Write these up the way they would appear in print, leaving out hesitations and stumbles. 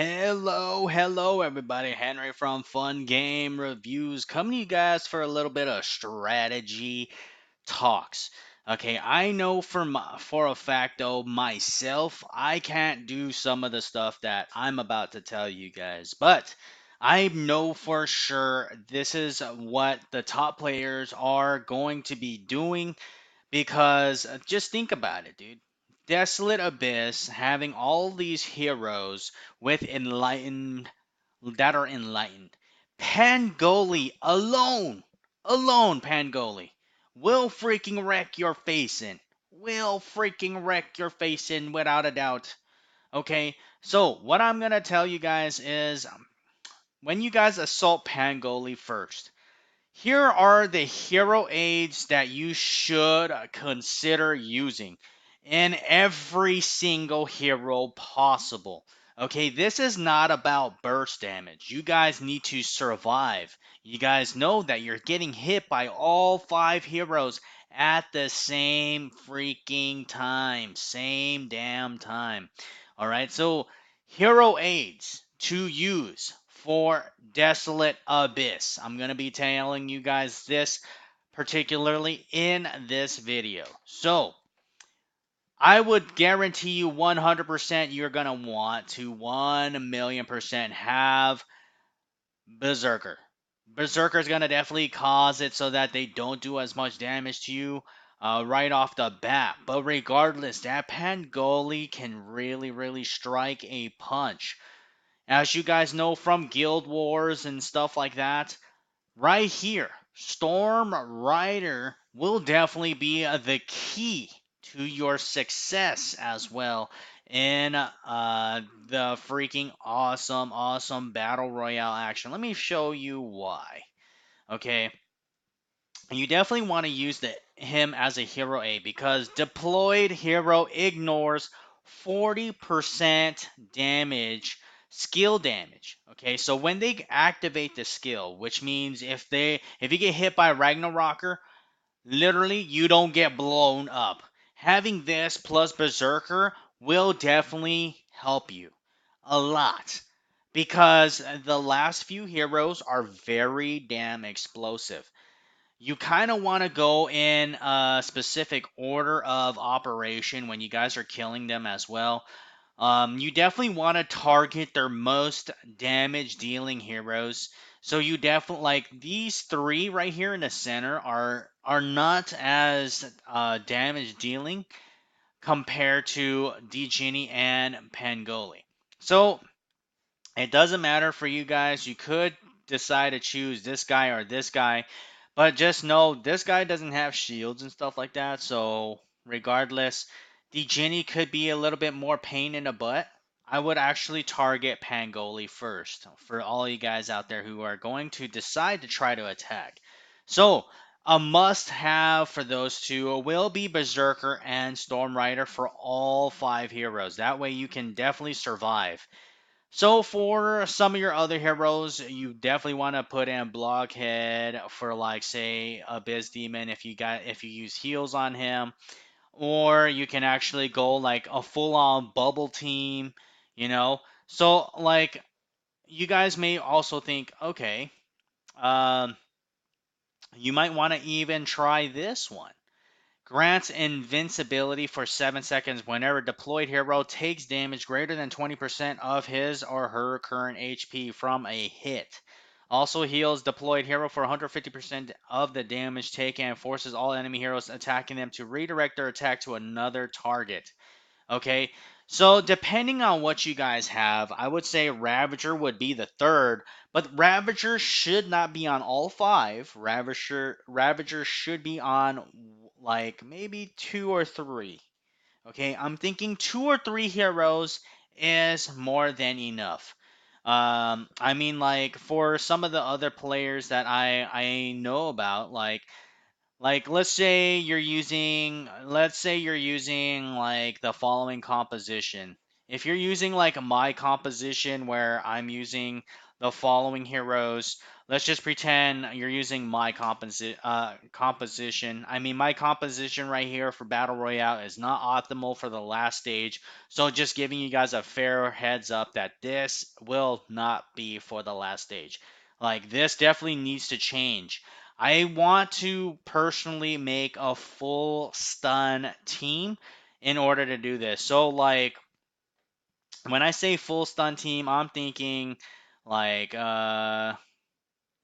Hello, everybody. Henry from Fun Game Reviews coming to you guys for a little bit of strategy talks. Okay, I know for a fact though myself, I can't do some of the stuff that I'm about to tell you guys, but I know for sure this is what the top players are going to be doing because just think about it, dude. Desolate Abyss having all these heroes with enlightened that are enlightened. Pangoli alone Pangoli will freaking wreck your face in. Will freaking wreck your face in without a doubt. Okay, so what I'm gonna tell you guys is when you guys assault Pangoli first, here are the hero aids that you should consider using in every single hero possible. Okay, this is not about burst damage. You guys need to survive. You guys know that you're getting hit by all five heroes at the same freaking time. Same damn time. Alright, so hero aids to use for Desolate Abyss. I'm going to be telling you guys this particularly in this video. So, I would guarantee you 100% you're going to want to 1,000,000% have Berserker. Berserker is going to definitely cause it so that they don't do as much damage to you right off the bat. But regardless, that Pangoli can really strike a punch. As you guys know from Guild Wars and stuff like that, right here, Storm Rider will definitely be the key to your success as well in the freaking awesome battle royale action. Let me show you why. Okay, you definitely want to use him as a hero A because deployed hero ignores 40% damage, skill damage. Okay, so when they activate the skill, which means if you get hit by Ragnaroker, literally you don't get blown up. Having this plus Berserker will definitely help you a lot because the last few heroes are very damn explosive. You kind of want to go in a specific order of operation when you guys are killing them as well. You definitely want to target their most damage dealing heroes. So you definitely like these three right here in the center are not as damage dealing compared to Djinni and Pangoli. So it doesn't matter for you guys. You could decide to choose this guy or this guy, but just know this guy doesn't have shields and stuff like that. So regardless, the Ginny could be a little bit more pain in the butt. I would actually target Pangoli first for all you guys out there who are going to decide to try to attack. So a must-have for those two will be Berserker and Storm Rider for all five heroes. That way you can definitely survive. So for some of your other heroes, you definitely want to put in Blockhead for like say Abyss Demon if you use heals on him, or you can actually go like a full-on bubble team, you know. So like you guys may also think, okay, um, you might want to even try this one. Grants invincibility for 7 seconds whenever deployed hero takes damage greater than 20% of his or her current HP from a hit. Also heals deployed hero for 150% of the damage taken and forces all enemy heroes attacking them to redirect their attack to another target. Okay, so depending on what you guys have, I would say Ravager would be the third, but Ravager should not be on all five. Ravager should be on like maybe two or three. Okay, I'm thinking two or three heroes is more than enough. I mean, like for some of the other players that I know about, like let's say you're using like the following composition. If you're using like my composition where I'm using the following heroes, let's just pretend you're using my composition. I mean, my composition right here for Battle Royale is not optimal for the last stage. So just giving you guys a fair heads up that this will not be for the last stage. Like this definitely needs to change. I want to personally make a full stun team in order to do this. So like when I say full stun team, I'm thinking like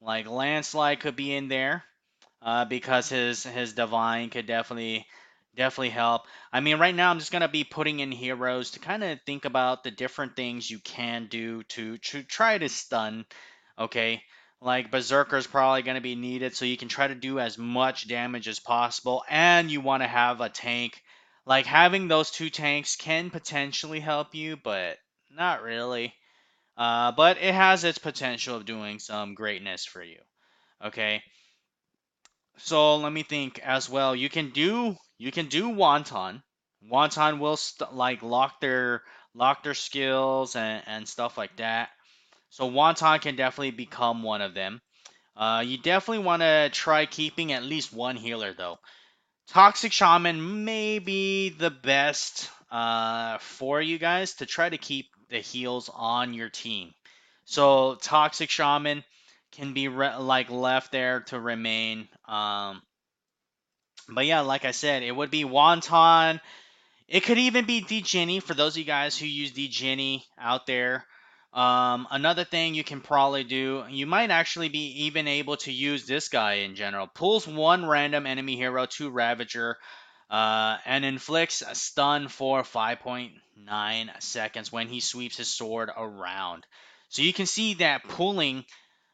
like Landslide could be in there because his divine could definitely help. I mean, right now I'm just gonna be putting in heroes to kind of think about the different things you can do to try to stun. Okay, like Berserker's probably gonna be needed, so you can try to do as much damage as possible, and you want to have a tank. Like having those two tanks can potentially help you, but not really. But it has its potential of doing some greatness for you. Okay, so let me think as well. You can do Wonton. Wonton will like lock their skills and stuff like that. So Wonton can definitely become one of them. You definitely want to try keeping at least one healer though. Toxic Shaman may be the best for you guys to try to keep the heals on your team. So Toxic Shaman can be like left there to remain. But yeah, like I said, it would be Wonton. It could even be Djinni for those of you guys who use Djinni out there. Another thing you can probably do, you might actually be even able to use this guy in general. Pulls one random enemy hero to Ravager and inflicts a stun for 5.9 seconds when he sweeps his sword around. So you can see that pulling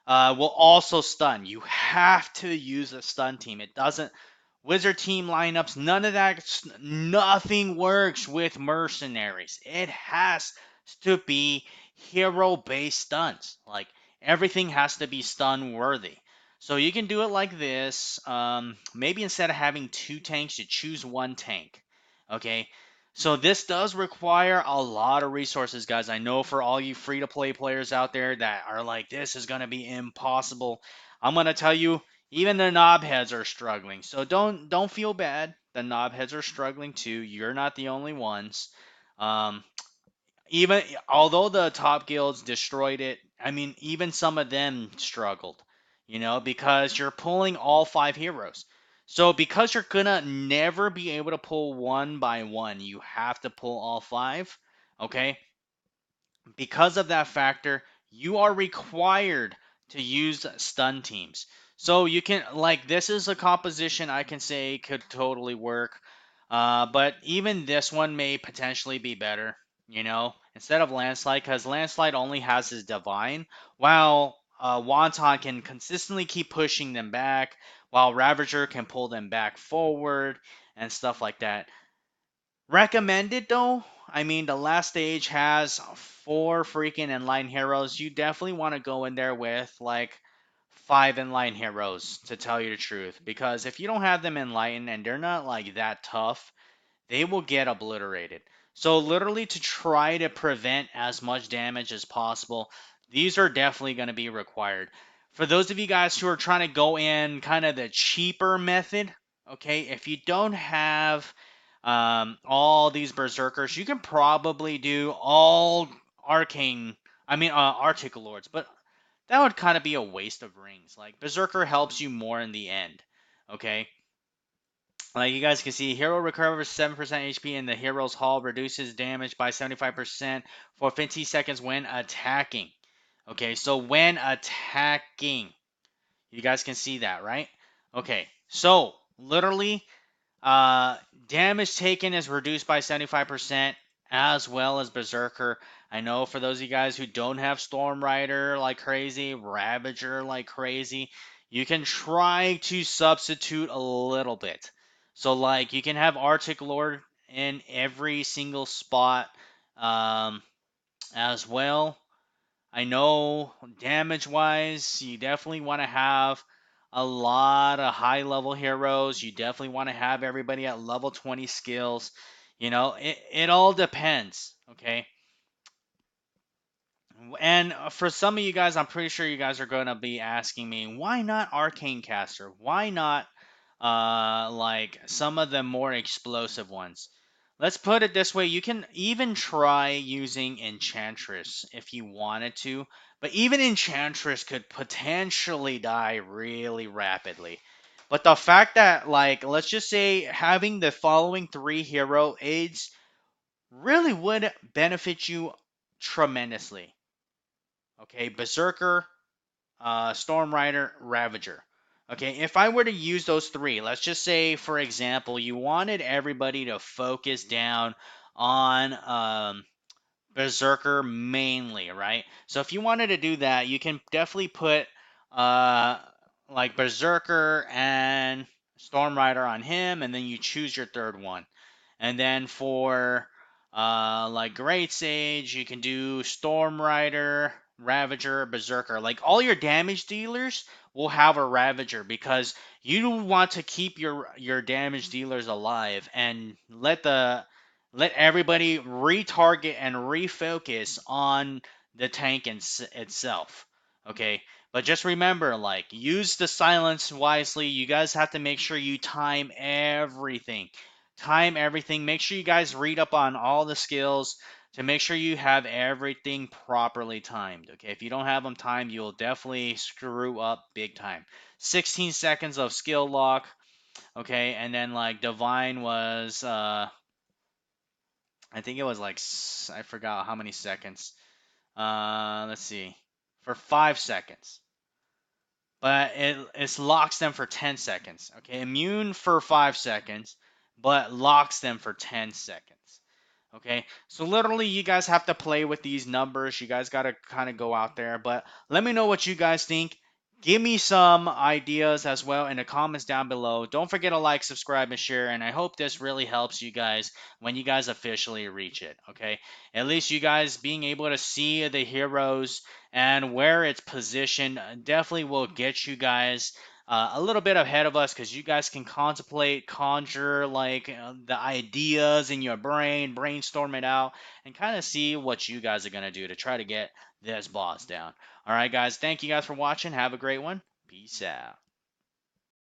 will also stun. You have to use a stun team. It doesn't. Wizard team lineups, none of that, nothing works with mercenaries. It has to be hero based stuns. Like everything has to be stun worthy. So you can do it like this. Maybe instead of having two tanks, you choose one tank. Okay. So this does require a lot of resources, guys. I know for all you free to play players out there that are like, this is gonna be impossible. I'm gonna tell you, even the knobheads are struggling. So don't feel bad. The knobheads are struggling too. You're not the only ones. Um, even although the top guilds destroyed it, I mean, even some of them struggled, because you're pulling all five heroes. So because you're gonna never be able to pull one by one, you have to pull all five. Okay, because of that factor, you are required to use stun teams. So you can like this is a composition I can say could totally work. But even this one may potentially be better, instead of Landslide, because Landslide only has his Divine, while Wonton can consistently keep pushing them back, while Ravager can pull them back forward and stuff like that. Recommended though. I mean, the last stage has four freaking inline heroes. You definitely want to go in there with like five inline heroes, to tell you the truth. Because if you don't have them enlightened and they're not like that tough, they will get obliterated. So literally to try to prevent as much damage as possible, these are definitely going to be required. For those of you guys who are trying to go in kind of the cheaper method, okay, if you don't have all these berserkers, you can probably do all arcane, Arctic lords, but that would kind of be a waste of rings. Like berserker helps you more in the end, okay? Like you guys can see, hero recovers 7% HP and the hero's hull reduces damage by 75% for 15 seconds when attacking. Okay, so when attacking, you guys can see that, right? Okay, so literally, uh, damage taken is reduced by 75% as well as Berserker. I know for those of you guys who don't have Storm Rider like crazy, Ravager like crazy, you can try to substitute a little bit. So, like, you can have Arctic Lord in every single spot um, as well. I know damage wise, you definitely want to have a lot of high level heroes. You definitely want to have everybody at level 20 skills. It all depends. Okay. And for some of you guys, I'm pretty sure you guys are going to be asking me, why not Arcane Caster? Why not like some of the more explosive ones? Let's put it this way, you can even try using Enchantress if you wanted to, but even Enchantress could potentially die really rapidly. But the fact that, like, let's just say having the following three hero aids really would benefit you tremendously. Okay, Berserker, Storm Rider, Ravager. Okay, if I were to use those three, let's just say, for example, you wanted everybody to focus down on Berserker mainly, right? So if you wanted to do that, you can definitely put uh, like Berserker and Storm Rider on him, and then you choose your third one. And then for like Great Sage, you can do Storm Rider, Ravager, Berserker. Like all your damage dealers will have a Ravager because you want to keep your damage dealers alive and let everybody retarget and refocus on the tank itself. Okay, but just remember, like, use the silence wisely. You guys have to make sure you time everything. Time everything. Make sure you guys read up on all the skills to make sure you have everything properly timed. Okay, if you don't have them timed, you'll definitely screw up big time. 16 seconds of skill lock. Okay, and then like Divine was I think it was like I forgot how many seconds. Let's see, for 5 seconds, but it locks them for 10 seconds. Okay, immune for 5 seconds, but locks them for 10 seconds. Okay, so literally, you guys have to play with these numbers. You guys got to kind of go out there, but let me know what you guys think. Give me some ideas as well in the comments down below. Don't forget to like, subscribe, and share. And I hope this really helps you guys when you guys officially reach it. Okay, at least you guys being able to see the heroes and where it's positioned definitely will get you guys a little bit ahead of us because you guys can contemplate, conjure like the ideas in your brain, brainstorm it out, and kind of see what you guys are gonna do to try to get this boss down. All right, guys. Thank you guys for watching. Have a great one. Peace out.